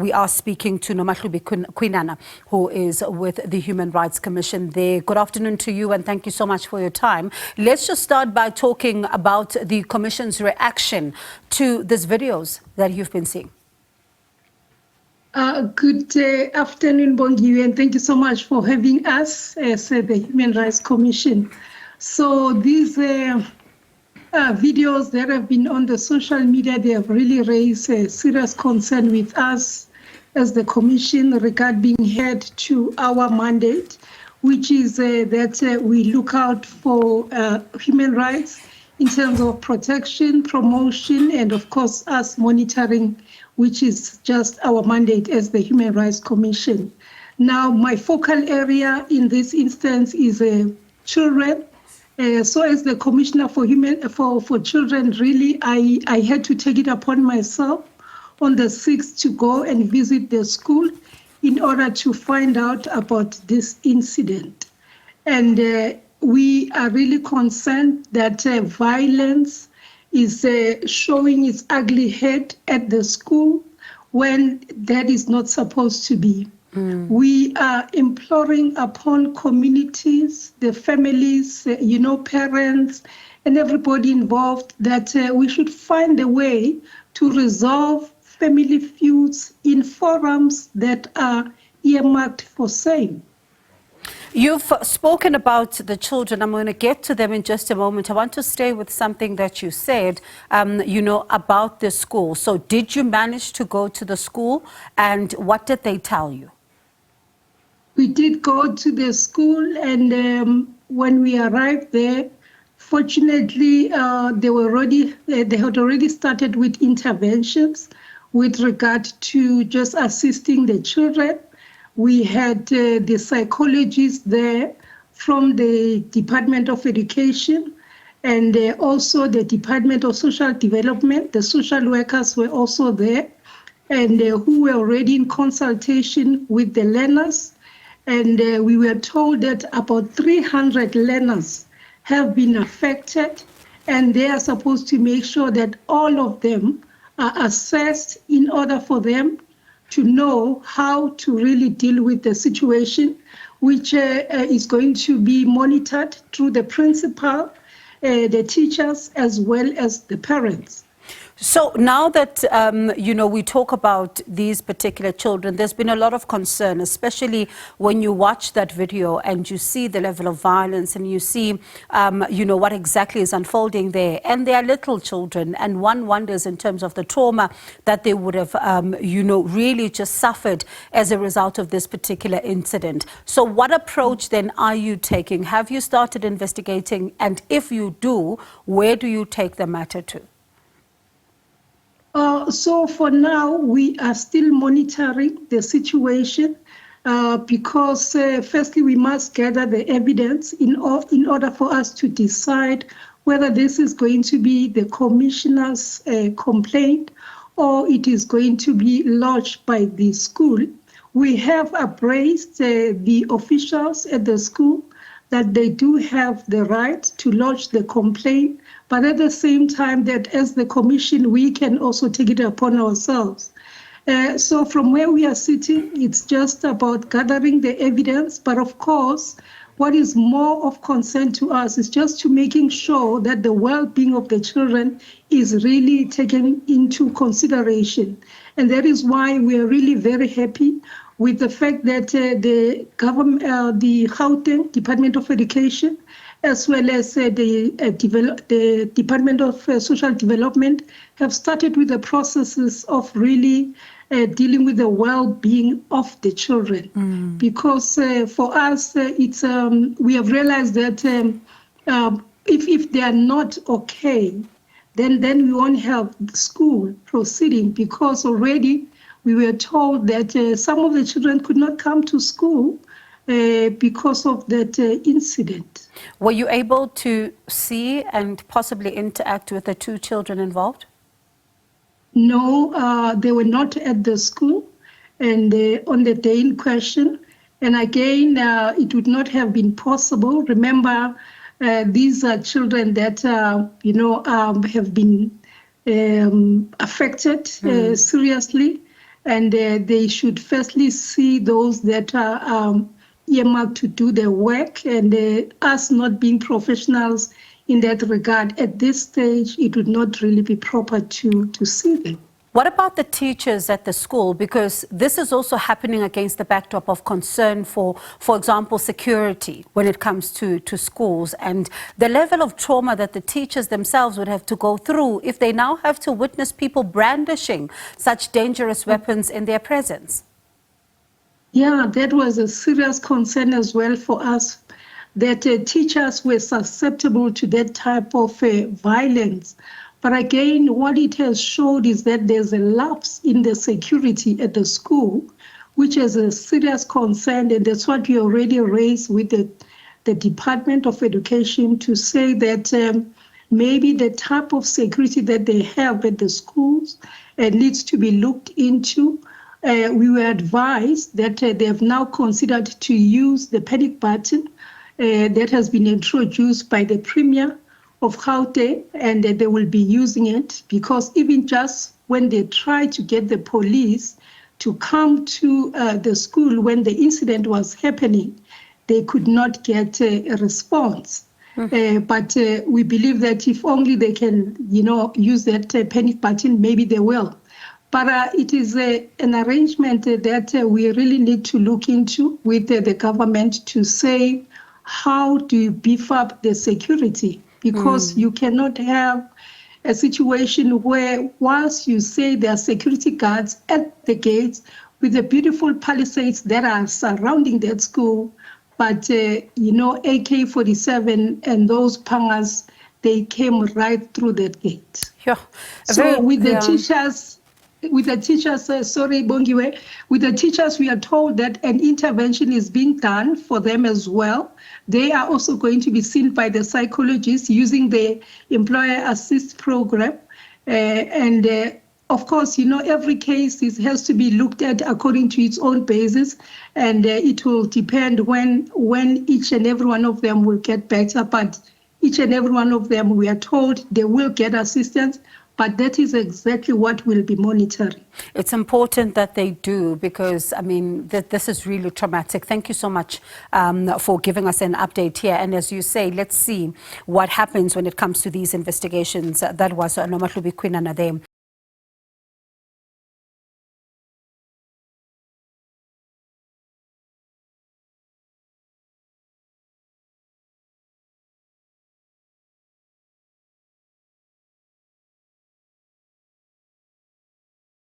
We are speaking to Nomahlubi Khwinana, who is with the Human Rights Commission there. Good afternoon to you and thank you so much for your time. Let's just start by talking about the Commission's reaction to these videos that you've been seeing. Good afternoon, Bongiwe, and thank you so much for having us as the Human Rights Commission. So these videos that have been on the social media, they have really raised a serious concern with us as the Commission regarding head to our mandate, which is that we look out for human rights in terms of protection, promotion, and of course us monitoring, which is just our mandate as the Human Rights Commission. Now, my focal area in this instance is children. So as the Commissioner for Children, really, I had to take it upon myself on the 6th to go and visit the school in order to find out about this incident. And we are really concerned that violence is showing its ugly head at the school when that is not supposed to be. We are imploring upon communities, the families, parents, and everybody involved that we should find a way to resolve family feuds in forums that are earmarked for same. You've spoken about the children. I'm going to get to them in just a moment. I want to stay with something that you said, about the school. So did you manage to go to the school and what did they tell you? We did go to the school and when we arrived there, fortunately, they had already started with interventions with regard to just assisting the children. We had the psychologists there from the Department of Education and also the Department of Social Development. The social workers were also there and who were already in consultation with the learners. And we were told that about 300 learners have been affected and they are supposed to make sure that all of them are assessed in order for them to know how to really deal with the situation, which is going to be monitored through the principal, the teachers, as well as the parents. So now that, we talk about these particular children, there's been a lot of concern, especially when you watch that video and you see the level of violence and you see, what exactly is unfolding there. And they are little children and one wonders in terms of the trauma that they would have, really just suffered as a result of this particular incident. So what approach then are you taking? Have you started investigating? And if you do, where do you take the matter to? So for now, we are still monitoring the situation because firstly, we must gather the evidence in order for us to decide whether this is going to be the commissioner's complaint or it is going to be lodged by the school. We have appraised the officials at the school that they do have the right to lodge the complaint, but at the same time that as the commission, we can also take it upon ourselves. So from where we are sitting, it's just about gathering the evidence, but of course, what is more of concern to us is just to making sure that the well-being of the children is really taken into consideration. And that is why we are really very happy with the fact that the government, the Gauteng Department of Education, as well as the Department of Social Development have started with the processes of really dealing with the well-being of the children. Because for us, it's we have realized that if they are not okay, then we won't have school proceeding, because already we were told that some of the children could not come to school because of that incident. Were you able to see and possibly interact with the two children involved? No, they were not at the school and on the day in question. And again, it would not have been possible. Remember, these are children that, have been affected seriously. and they should firstly see those that are earmarked to do the work, and us not being professionals in that regard, at this stage, it would not really be proper to see them. What about the teachers at the school? Because this is also happening against the backdrop of concern for example, security when it comes to schools, and the level of trauma that the teachers themselves would have to go through if they now have to witness people brandishing such dangerous weapons in their presence. Yeah, that was a serious concern as well for us, that teachers were susceptible to that type of violence. But again, what it has showed is that there's a lapse in the security at the school, which is a serious concern, and that's what we already raised with the Department of Education to say that maybe the type of security that they have at the schools needs to be looked into. We were advised that they have now considered to use the panic button that has been introduced by the Premier of Gauteng, and they will be using it because even just when they try to get the police to come to the school when the incident was happening, they could not get a response. But we believe that if only they can, use that panic button, maybe they will. But it is an arrangement that we really need to look into with the government to say, how do you beef up the security? Because you cannot have a situation where whilst you say there are security guards at the gates with the beautiful palisades that are surrounding that school, but, AK-47 and those pangas, they came right through that gate. Yeah. So with the teachers, sorry, Bongiwe, with the teachers, we are told that an intervention is being done for them as well. They are also going to be seen by the psychologists using the employer assist program. Of course, every case has to be looked at according to its own basis, and it will depend when each and every one of them will get better. But each and every one of them, we are told they will get assistance. But that is exactly what we'll be monitoring. It's important that they do because, this is really traumatic. Thank you so much for giving us an update here. And as you say, let's see what happens when it comes to these investigations. That was Nomahlubi Khwinana there.